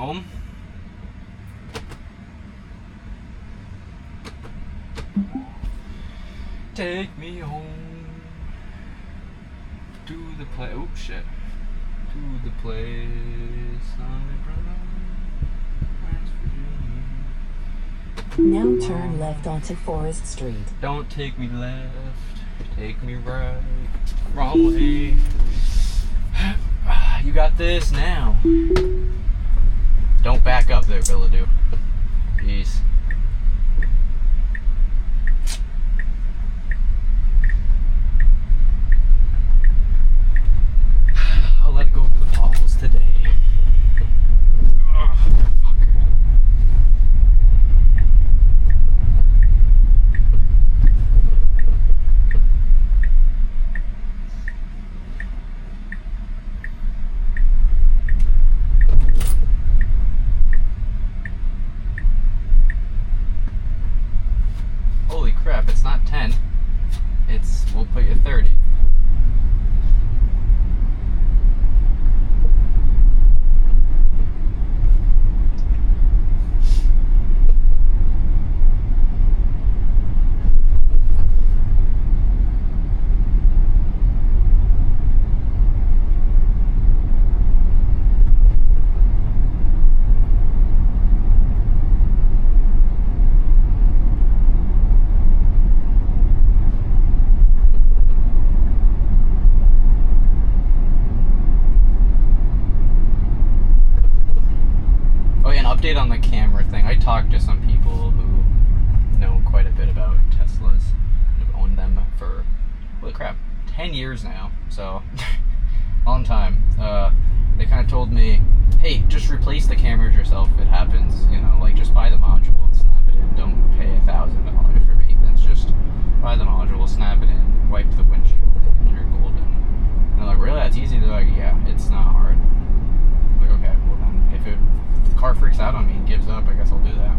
Home? Take me home to the place. Oh shit. To the place Now turn left onto Forest Street. Don't take me left, take me right. Wrong way. You got this now. Don't back up there, Billadu. Peace. I'll let it go over the potholes today. Ugh, fuck. Holy crap, it's not 10. We'll put you 30. Update on the camera thing. I talked to some people who know quite a bit about Teslas and have owned them for, holy crap, 10 years now. So, long time. They kind of told me, hey, just replace the cameras yourself if it happens. You know, like just buy the module and snap it in. Don't pay $1,000 for maintenance. Just buy the module, snap it in, wipe the windshield, and you're golden. And they're like, really? That's easy? They're like, yeah, it's not hard. I'm like, okay, well then, if the car freaks out on me and gives up, I guess I'll do that.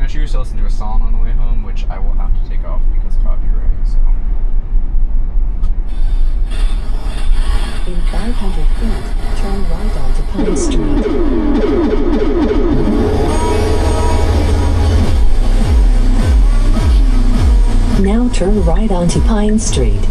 You used to listen to a song on the way home, which I will have to take off because copyright. So. In 500 feet, turn right onto Pine Street. Now turn right onto Pine Street.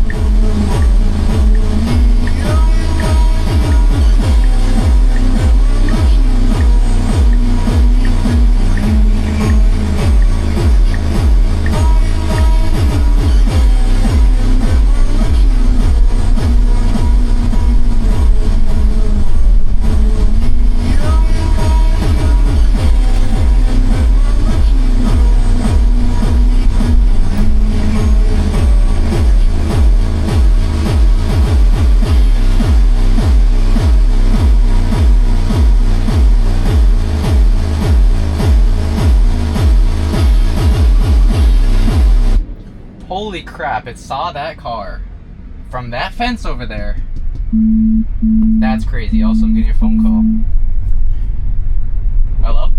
Holy crap, it saw that car from that fence over there. That's crazy. Also, I'm getting a phone call. Hello?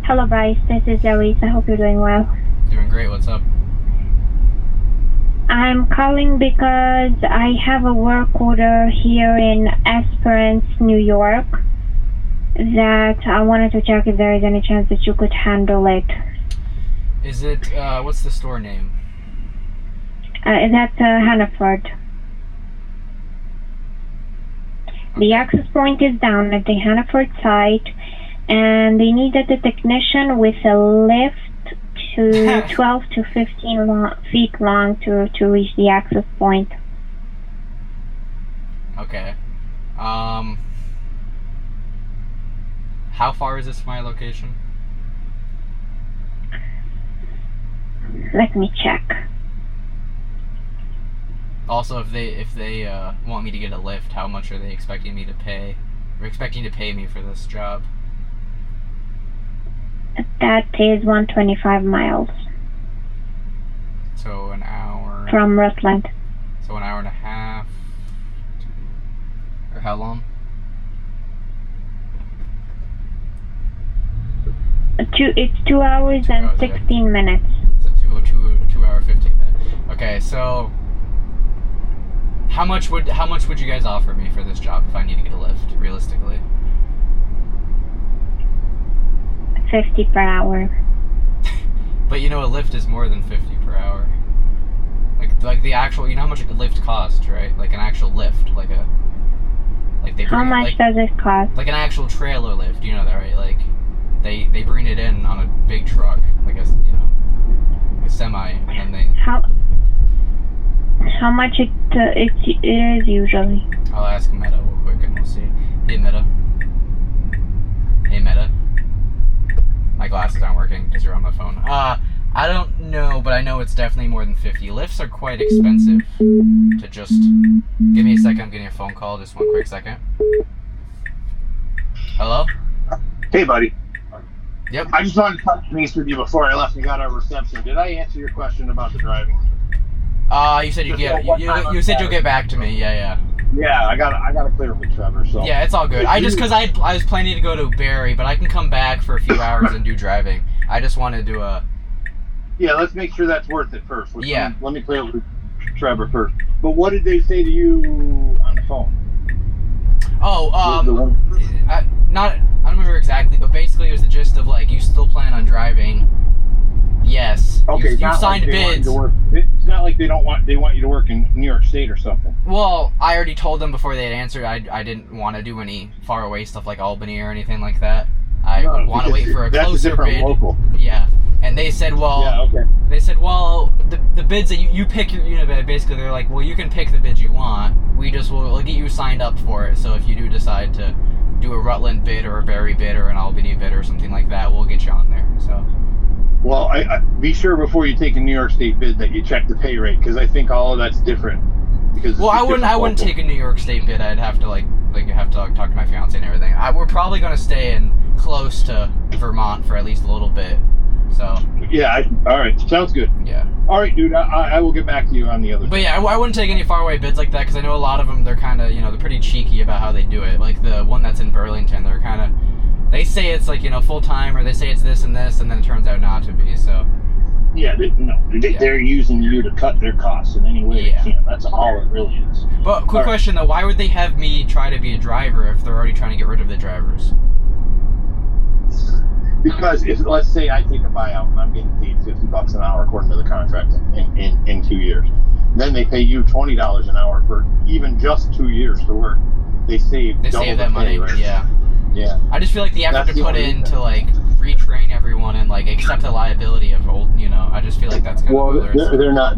Hello, Bryce. This is Elise. I hope you're doing well. Doing great. What's up? I'm calling because I have a work order here in Esperance, New York, that I wanted to check if there is any chance that you could handle it. Is it, what's the store name? That's Hannaford. The access point is down at the Hannaford site, and they needed a technician with a lift to 12 to 15 feet long to reach the access point. Okay. How far is this from my location? Let me check. Also, if they want me to get a lift, how much are they expecting me to pay? Or expecting to pay me for this job? That is 125 miles So an hour. from Rutland. So an hour and a half. Or how long? It's 2 hours 2 and hours, yeah. 16 minutes. So 2 hour 15 minutes. Okay, so how much would you guys offer me for this job if I need to get a lift, realistically? 50 per hour. But you know, a lift is more than 50 per hour. Like the actual, you know how much a lift costs, right? Like an actual lift, like they bring How much does it cost? like an actual trailer lift. You know that, right? Like they bring it in on a big truck, like a semi, and they. How much it is usually? I'll ask Meta real quick and we'll see. Hey Meta. Hey Meta. My glasses aren't working because you're on my phone. I don't know, but I know it's definitely more than 50. Lifts are quite expensive to just... Give me a second, I'm getting a phone call. Just one quick second. Hello? Hey, buddy. Yep. I just wanted to touch base with you before I left and got our reception. Did I answer your question about the driving? You said you said you'll get back to me. Yeah. Yeah, I gotta clear up with Trevor. So Yeah, it's all good. I was planning to go to Barrie, but I can come back for a few hours and do driving. I just wanted to Yeah, let's make sure that's worth it first. Yeah. Let me clear up with Trevor first. But what did they say to you on the phone? I don't remember exactly, but basically it was the gist of like, you still plan on driving. Yes. Okay, you signed bids. It's not like they want you to work in New York State or something. Well, I already told them before they had answered I didn't want to do any far away stuff like Albany or anything like that. I would want to wait for a closer bid. Local. Yeah. And they said, well, Yeah, okay. They said, well, the bids that you pick your, basically they're like, well, you can pick the bids you want. We'll get you signed up for it. So if you do decide to do a Rutland bid or a Barrie bid or an Albany bid or something like that, we'll get you on there. So. Well, I be sure before you take a New York State bid that you check the pay rate, because I think all of that's different. Because I wouldn't take a New York State bid. I'd have to talk to my fiance and everything. We're probably gonna stay in close to Vermont for at least a little bit. So. Yeah. All right. Sounds good. Yeah. All right, dude. I will get back to you on the other. But yeah, I wouldn't take any faraway bids like that because I know a lot of them. They're kind of they're pretty cheeky about how they do it. Like the one that's in Burlington, they're kind of. They say it's like full time, or they say it's this and this, and then it turns out not to be. So. Yeah, they're using you to cut their costs in any way they can. That's all it really is. But quick question though, why would they have me try to be a driver if they're already trying to get rid of the drivers? Because if, let's say I take a buyout and I'm getting paid $50 an hour according to the contract in 2 years, then they pay you $20 an hour for even just 2 years to work. They save that money, right? Yeah. Yeah. I just feel like the effort to put in to retrain everyone and accept the liability of old, I just feel like that's kind of they're not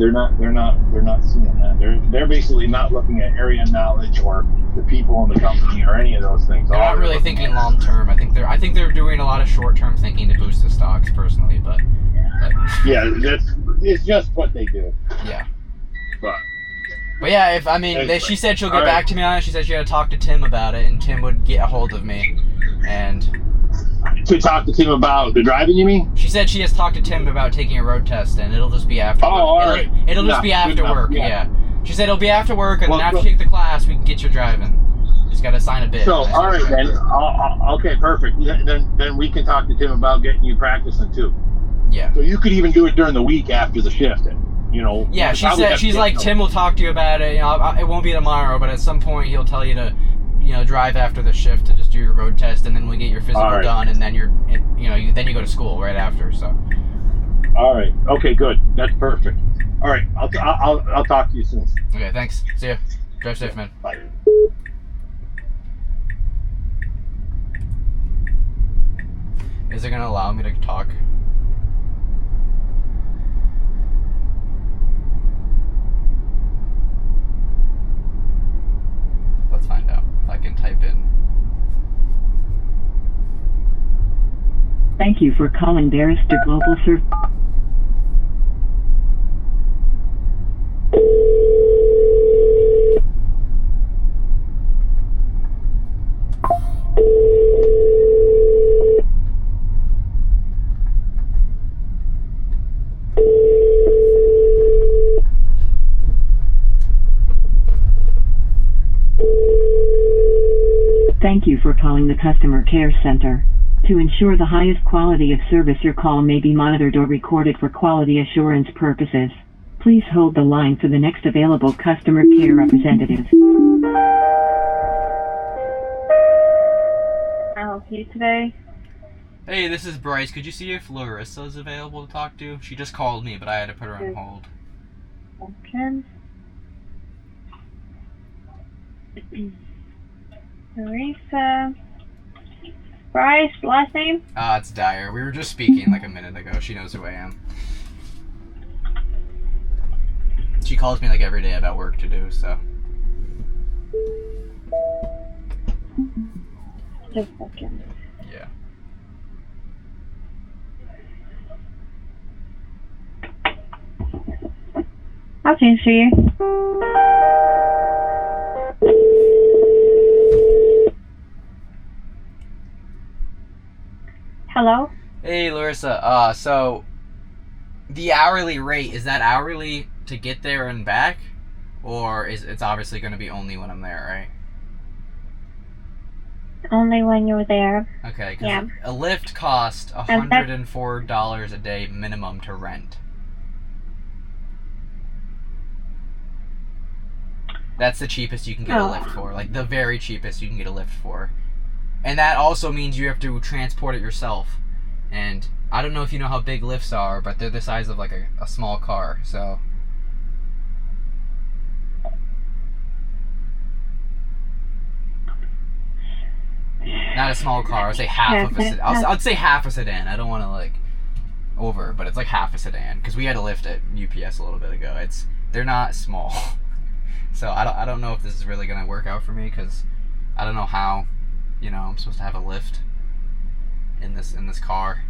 seeing that. They're basically not looking at area knowledge or the people in the company or any of those things. They're not really thinking long term. I think they're doing a lot of short term thinking to boost the stocks personally, but yeah, it's just what they do. Yeah. But yeah, she said she'll get back to me on it. She said she had to talk to Tim about it, and Tim would get a hold of me. And to talk to Tim about the driving, you mean? She said she has talked to Tim about taking a road test, and it'll just be after. Oh, all right. It'll just be after work. Yeah. She said it'll be after work, and then after you take the class, we can get you driving. Just got to sign a bid. So, all right then. Okay, perfect. Then we can talk to Tim about getting you practicing too. Yeah. So you could even do it during the week after the shift. Yeah, she said she's like Tim will talk to you about it. It won't be tomorrow, but at some point he'll tell you to, drive after the shift to just do your road test, and then we get your physical done, and then then you go to school right after. So. All right. Okay. Good. That's perfect. All right. I'll talk to you soon. Okay. Thanks. See ya. Drive safe, man. Bye. Is it gonna allow me to talk? Let's find out if I can type in. Thank you for calling Barrister Global Service. Thank you for calling the Customer Care Center. To ensure the highest quality of service, your call may be monitored or recorded for quality assurance purposes. Please hold the line for the next available customer care representative. I'll help you today. Hey, this is Bryce. Could you see if Larissa is available to talk to? She just called me, but I had to put her on hold. Okay. Teresa. Bryce, last name? It's Dyer. We were just speaking like a minute ago. She knows who I am. She calls me like every day about work to do, so. Just a second. Yeah. Okay, see you. Hello? Hey, Larissa. So the hourly rate, is that hourly to get there and back? Or is it's obviously going to be only when I'm there, right? Only when you're there. Okay, because Yeah. a lift costs $104 a day minimum to rent. That's the cheapest you can get a lift for. Like, the very cheapest you can get a lift for. And that also means you have to transport it yourself. And I don't know if you know how big lifts are, but they're the size of like a small car, so. Not a small car, I'd say half of a sedan. I'd say half a sedan. I don't want to like over, but it's like half a sedan. Because we had a lift at UPS a little bit ago. They're not small. So I don't know if this is really going to work out for me, because I don't know how, I'm supposed to have a lift in this car.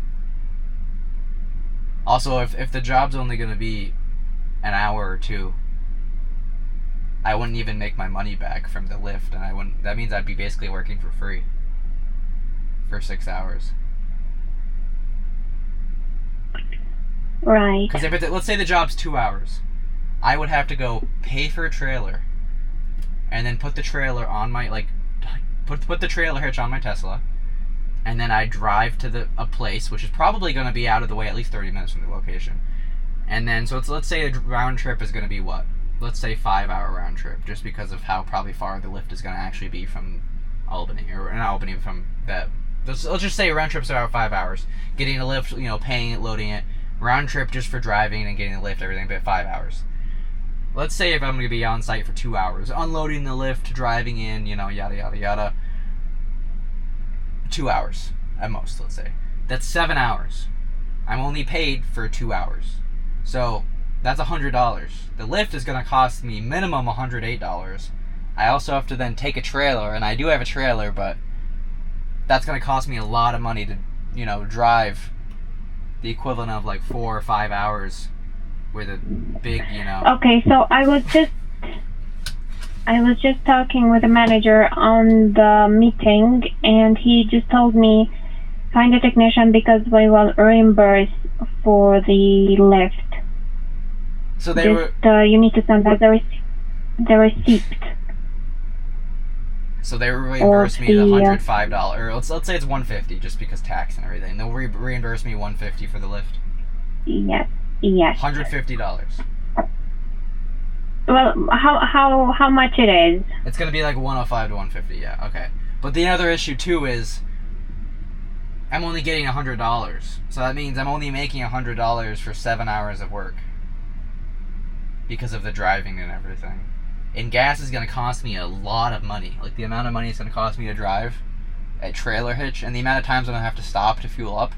Also, if the job's only going to be an hour or two, I wouldn't even make my money back from the lift, and that means I'd be basically working for free for 6 hours. Right. Because let's say the job's 2 hours, I would have to go pay for a trailer, and then put the trailer on my put the trailer hitch on my Tesla, and then I drive to a place which is probably going to be out of the way at least 30 minutes from the location, and then let's say a round trip is going to be what? Let's say 5-hour round trip, just because of how probably far the lift is going to actually be from Albany, or not Albany, from that. Let's just say a round trip's about 5 hours. Getting a lift, paying it, loading it. Round trip just for driving and getting the lift, everything, but 5 hours. Let's say if I'm going to be on site for 2 hours, unloading the lift, driving in, yada, yada, yada. 2 hours at most, let's say. That's 7 hours. I'm only paid for 2 hours. So that's $100. The lift is going to cost me minimum $108. I also have to then take a trailer, and I do have a trailer, but that's going to cost me a lot of money to, drive the equivalent of like 4 or 5 hours with a big, Okay, so I was just talking with the manager on the meeting, and he just told me find a technician because we will reimburse for the lift. So they were. You need to send us the receipt. So they will reimburse me the $105, or let's say it's $150, just because tax and everything. They'll reimburse me $150 for the lift. Yes. $150. Well, how much it is? It's gonna be like $105 to $150. Yeah, okay. But the other issue too is I'm only getting $100, so that means I'm only making $100 for 7 hours of work because of the driving and everything. And gas is going to cost me a lot of money. Like, the amount of money it's going to cost me to drive a trailer hitch, and the amount of times I'm going to have to stop to fuel up,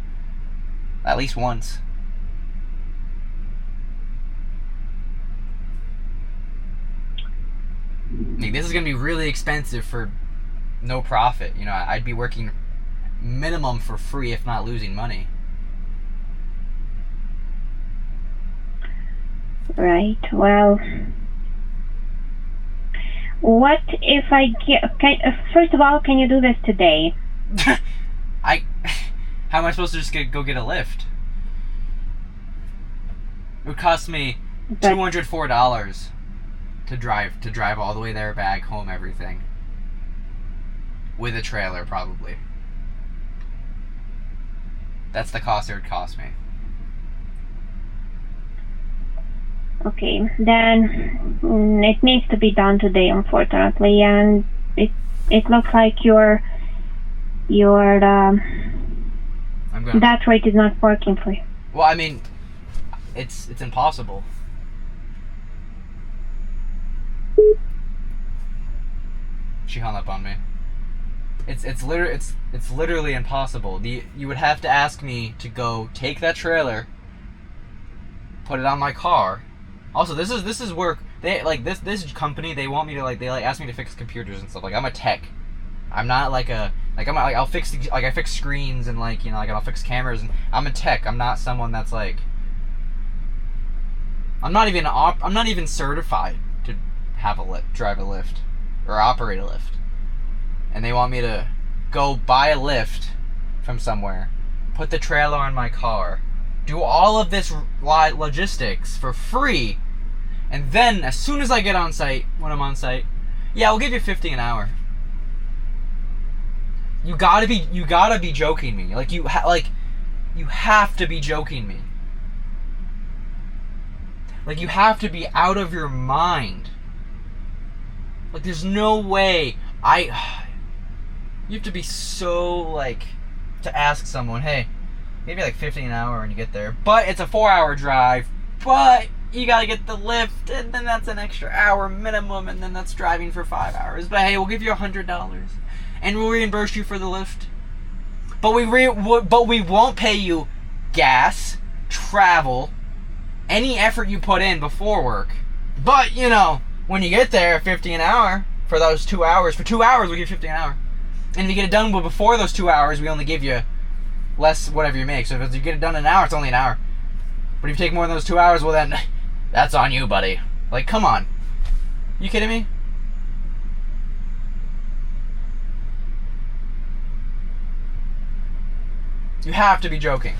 at least once. Like, this is going to be really expensive for no profit. I'd be working minimum for free, if not losing money. Right, well, what if I first of all, can you do this today? How am I supposed to just go get a lift? It would cost me $204 to drive all the way there, back, home, everything. with a trailer, probably. That's the cost it would cost me. Okay, then it needs to be done today, unfortunately, and it looks like your I'm gonna. that rate is not working for you. Well, I mean, it's impossible. She hung up on me. It's literally impossible. You would have to ask me to go take that trailer, put it on my car. Also, this is work. They like this company. They want me to they ask me to fix computers and stuff. Like, I'm a tech. I'm not I'll fix I fix screens and I'll fix cameras, and I'm a tech. I'm not someone that's like. I'm not even certified to have drive a lift or operate a lift. And they want me to go buy a lift from somewhere, put the trailer on my car, do all of this logistics for free, and then as soon as I get on site, when I'm on site, yeah, we'll give you $50 an hour. You gotta be joking me. You have to be joking me. You have to be out of your mind. There's no way. You have to be so, to ask someone, hey, maybe $50 an hour when you get there. But it's a 4-hour drive, but you gotta get the lift, and then that's an extra hour minimum, and then that's driving for 5 hours. But hey, we'll give you $100, and we'll reimburse you for the lift. But we won't pay you gas, travel, any effort you put in before work. But, when you get there, $50 an hour for those 2 hours. For 2 hours, we give you $50 an hour. And if you get it done before those 2 hours, we only give you less whatever you make. So if you get it done in an hour, it's only an hour. But if you take more than those 2 hours, well then, that's on you, buddy. Come on. You kidding me? You have to be joking.